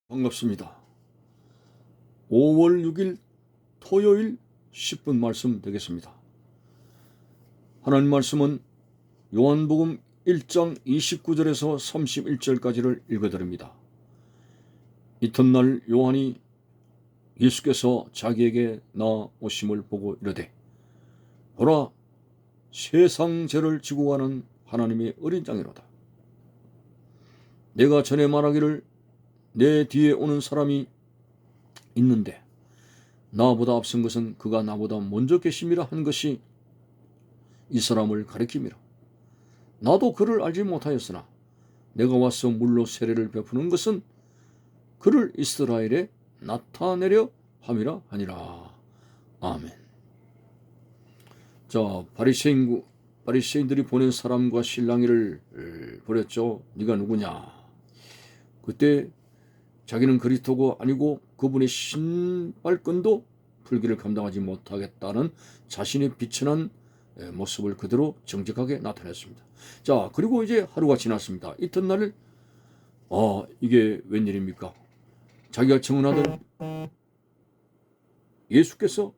반갑습니다. 5월 6일 토요일 10분 말씀 되겠습니다. 하나님 말씀은 요한복음 1장 29절에서 31절까지를 읽어드립니다. 이튿날 요한이 예수께서 자기에게 나오심을 보고 이르되, 보라, 세상 죄를 지고 가는 하나님의 어린 양이로다. 내가 전에 말하기를 내 뒤에 오는 사람이 있는데 나보다 앞선 것은 그가 나보다 먼저 계심이라 한 것이 이 사람을 가리킴이라. 나도 그를 알지 못하였으나 내가 와서 물로 세례를 베푸는 것은 그를 이스라엘에 나타내려 함이라 하니라. 아멘. 자, 바리새인들이 보낸 사람과 실랑이를 벌였죠. 네가 누구냐? 그때 자기는 그리스도가 아니고 그분의 신발끈도 풀기를 감당하지 못하겠다는 자신의 비천한 모습을 그대로 정직하게 나타냈습니다. 자, 그리고 이제 하루가 지났습니다. 이튿날 이게 웬일입니까? 자기가 증언하던 예수께서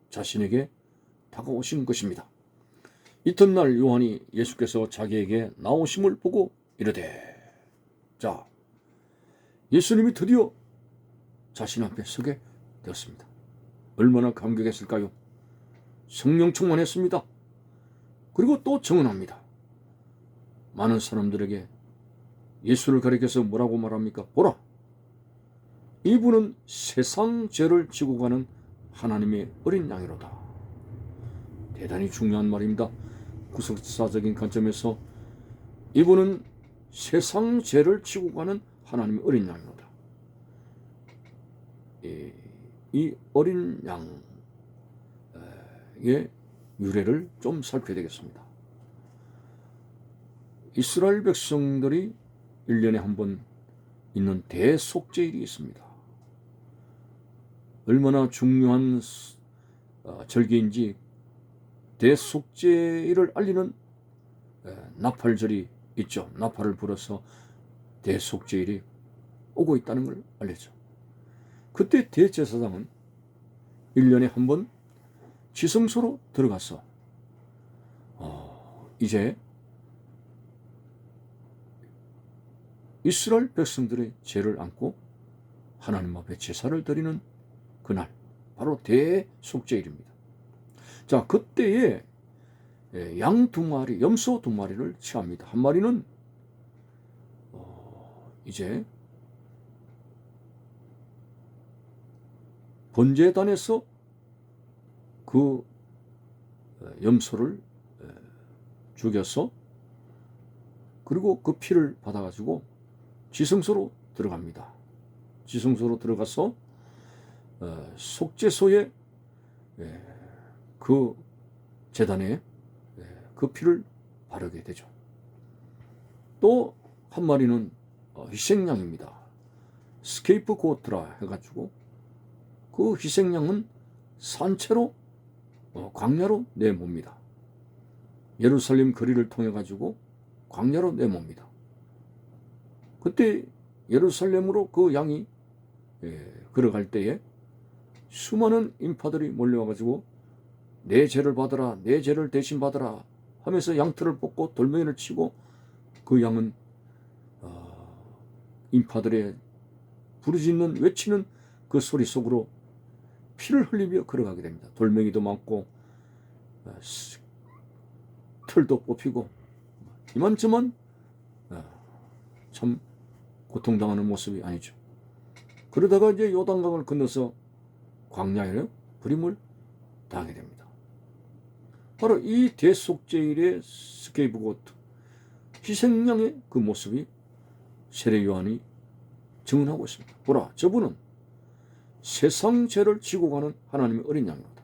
자신에게 다가오신 것입니다. 이튿날 요한이 예수께서 자기에게 나오심을 보고 이르되, 자, 예수님이 드디어 자신 앞에 서게 되었습니다. 얼마나 감격했을까요? 성령 충만했습니다. 그리고 또 증언합니다. 많은 사람들에게 예수를 가리켜서 뭐라고 말합니까? 보라, 이분은 세상 죄를 지고 가는 하나님의 어린 양이로다. 대단히 중요한 말입니다. 구속사적인 관점에서 이분은 세상 죄를 지고 가는 하나님의 어린 양이로다. 이 어린 양의 유래를 좀 살펴야 되겠습니다. 이스라엘 백성들이 1년에 한 번 있는 대속죄일이 있습니다. 얼마나 중요한 절기인지 대속죄일을 알리는 나팔절이 있죠. 나팔을 불어서 대속죄일이 오고 있다는 걸 알렸죠. 그때 대제사장은 1년에 한 번 지성소로 들어가서 이제 이스라엘 백성들의 죄를 안고 하나님 앞에 제사를 드리는 그날, 바로 대속죄일입니다. 자, 그때에 양 2마리, 염소 2마리를 취합니다. 한 마리는 이제 번제단에서 그 염소를 죽여서 그리고 그 피를 받아가지고 지성소로 들어갑니다. 지성소로 들어가서 속죄소에 그 제단에 그 피를 바르게 되죠. 또 한 마리는 희생양입니다. 스케이프고트라 해가지고 그 희생양은 산채로 광야로 내몹니다. 예루살렘 거리를 통해 가지고 광야로 내몹니다. 그때 예루살렘으로 그 양이 걸어갈 때에 수많은 인파들이 몰려와 가지고 내 죄를 받으라, 내 죄를 대신 받으라 하면서 양털을 뽑고 돌멩이를 치고 그 양은 인파들의 부르짖는 외치는 그 소리 속으로 피를 흘리며 걸어가게 됩니다. 돌멩이도 많고 털도 뽑히고 이만저만 참 고통당하는 모습이 아니죠. 그러다가 이제 요단강을 건너서 광야에 불임을 당하게 됩니다. 바로 이 대속죄일의 스케이프고트, 희생양의 그 모습이 세례 요한이 증언하고 있습니다. 보라, 저분은 세상 죄를 지고 가는 하나님의 어린 양이로다.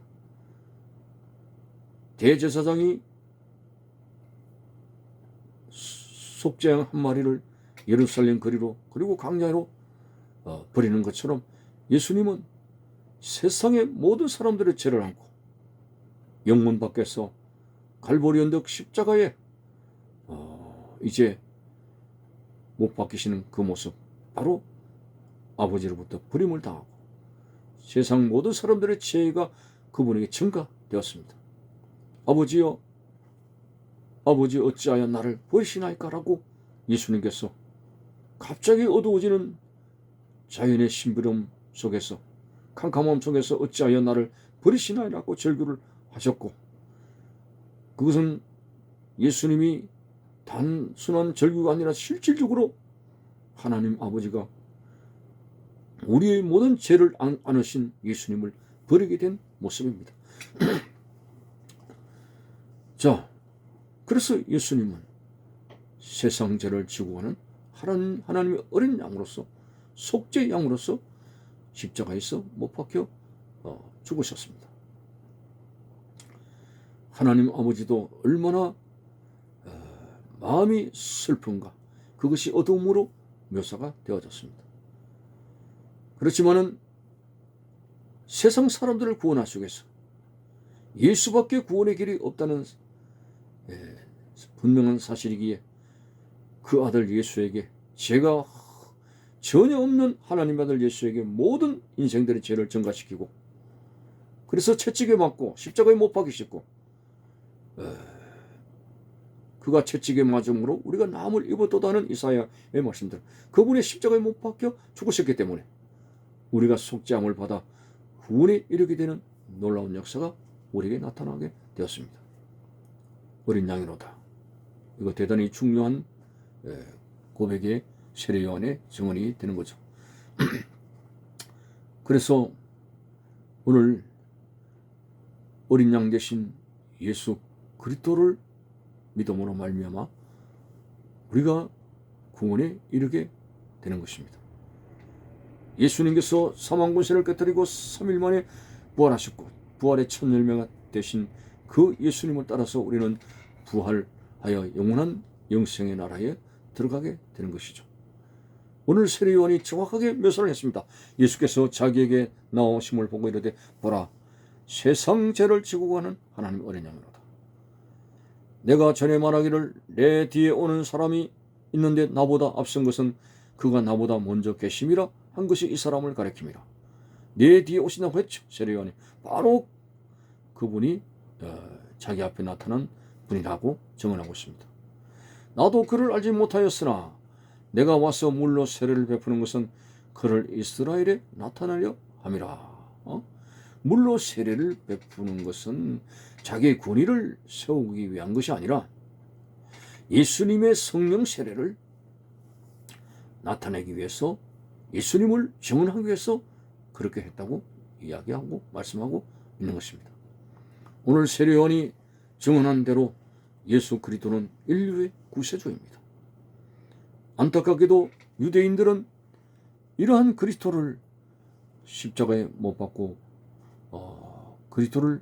대제사장이 속죄양 한 마리를 예루살렘 거리로 그리고 광야로 버리는 것처럼 예수님은 세상의 모든 사람들의 죄를 안고 영문 밖에서 갈보리 언덕 십자가에 이제 못 박히시는 그 모습, 바로 아버지로부터 버림을 당하고 세상 모든 사람들의 죄가 그분에게 증가되었습니다. 아버지여, 아버지 어찌하여 나를 버리시나이까? 라고 예수님께서 갑자기 어두워지는 자연의 신비로움 속에서, 캄캄함 속에서 어찌하여 나를 버리시나이라고 절규를 하셨고, 그것은 예수님이 단순한 절규가 아니라 실질적으로 하나님 아버지가 우리의 모든 죄를 안으신 예수님을 버리게 된 모습입니다. 자, 그래서 예수님은 세상 죄를 지고 가는 하나님의 어린 양으로서, 속죄 양으로서 십자가에서 못 박혀 죽으셨습니다. 하나님 아버지도 얼마나 마음이 슬픈가, 그것이 어두움으로 묘사가 되어졌습니다. 그렇지만은 세상 사람들을 구원하시기 위해서 예수밖에 구원의 길이 없다는 분명한 사실이기에 그 아들 예수에게, 죄가 전혀 없는 하나님 아들 예수에게 모든 인생들의 죄를 전가시키고, 그래서 채찍에 맞고 십자가에 못 박히셨고, 그가 채찍에 맞음으로 우리가 나음을 입었도다는 이사야의 말씀대로 그분의 십자가에 못 박혀 죽으셨기 때문에 우리가 속죄함을 받아 구원에 이르게 되는 놀라운 역사가 우리에게 나타나게 되었습니다. 어린 양이로다. 이거 대단히 중요한 고백의 세례 요한의 증언이 되는 거죠. 그래서 오늘 어린 양 대신 예수 그리스도를 믿음으로 말미암아 우리가 구원에 이르게 되는 것입니다. 예수님께서 사망 권세를 깨뜨리고 3일 만에 부활하셨고, 부활의 첫 열매가 되신 그 예수님을 따라서 우리는 부활하여 영원한 영생의 나라에 들어가게 되는 것이죠. 오늘 세례 요한이 정확하게 묘사를 했습니다. 예수께서 자기에게 나오심을 보고 이르되, 보라, 세상 죄를 지고 가는 하나님 어린 양이로다. 내가 전에 말하기를 내 뒤에 오는 사람이 있는데 나보다 앞선 것은 그가 나보다 먼저 계심이라 한 것이 이 사람을 가리킵니다. 내 뒤에 오신다고 했죠. 세례 요한이 바로 그분이 자기 앞에 나타난 분이라고 증언하고 있습니다. 나도 그를 알지 못하였으나 내가 와서 물로 세례를 베푸는 것은 그를 이스라엘에 나타나려 함이라. 물로 세례를 베푸는 것은 자기의 권위를 세우기 위한 것이 아니라 예수님의 성령 세례를 나타내기 위해서, 예수님을 증언하기 위해서 그렇게 했다고 이야기하고 말씀하고 있는 것입니다. 오늘 세례 요한이 증언한 대로 예수 그리스도는 인류의 구세주입니다. 안타깝게도 유대인들은 이러한 그리스도를 십자가에 못 박고 그리스도를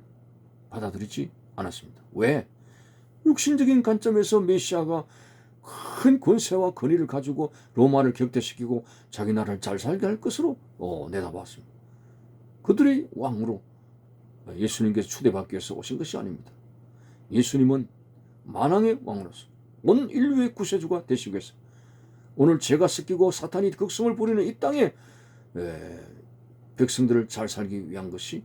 받아들이지 않았습니다. 왜? 육신적인 관점에서 메시아가 큰 권세와 권위를 가지고 로마를 격퇴시키고 자기 나라를 잘 살게 할 것으로 내다봤습니다. 그들의 왕으로 예수님께서 초대받기 위해서 오신 것이 아닙니다. 예수님은 만왕의 왕으로서 온 인류의 구세주가 되시기 위해서 오늘 죄가 섞이고 사탄이 극성을 부리는 이 땅에 백성들을 잘 살기 위한 것이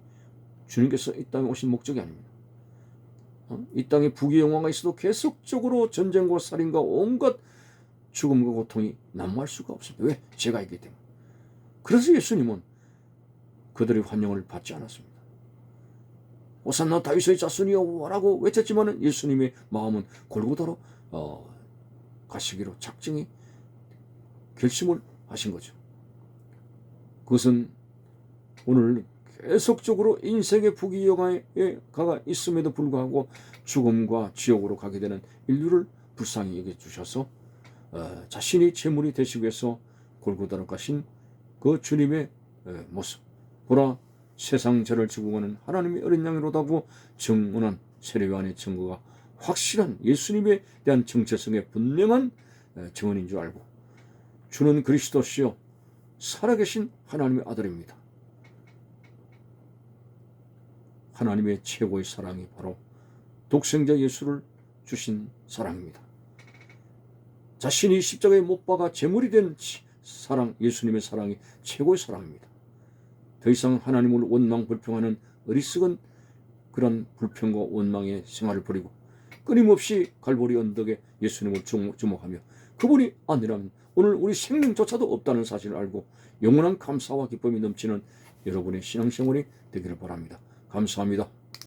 주님께서 이 땅에 오신 목적이 아닙니다. 이 땅에 부귀영화가 있어도 계속적으로 전쟁과 살인과 온갖 죽음과 고통이 난무할 수가 없습니다. 왜? 죄가 있기 때문에. 그래서 예수님은 그들의 환영을 받지 않았습니다. 호산나 다윗의 자손이여 라고 외쳤지만 예수님의 마음은 골고다로 가시기로 작정히 결심을 하신 거죠. 그것은 오늘 계속적으로 인생의 부귀영화에 가가 있음에도 불구하고 죽음과 지옥으로 가게 되는 인류를 불쌍히 여겨주셔서 자신이 제물이 되시기 위해서 골고다로 가신 그 주님의 모습, 보라, 세상 죄를 지고 가는 하나님의 어린 양이로다고 증언한 세례 요한의 증거가 확실한 예수님에 대한 정체성의 분명한 증언인 줄 알고, 주는 그리스도시요 살아계신 하나님의 아들입니다. 하나님의 최고의 사랑이 바로 독생자 예수를 주신 사랑입니다. 자신이 십자가에 못 박아 제물이 된 사랑, 예수님의 사랑이 최고의 사랑입니다. 더 이상 하나님을 원망 불평하는 어리석은 그런 불평과 원망의 생활을 버리고 끊임없이 갈보리 언덕에 예수님을 주목하며 그분이 아니라면 오늘 우리 생명조차도 없다는 사실을 알고 영원한 감사와 기쁨이 넘치는 여러분의 신앙생활이 되기를 바랍니다. 감사합니다.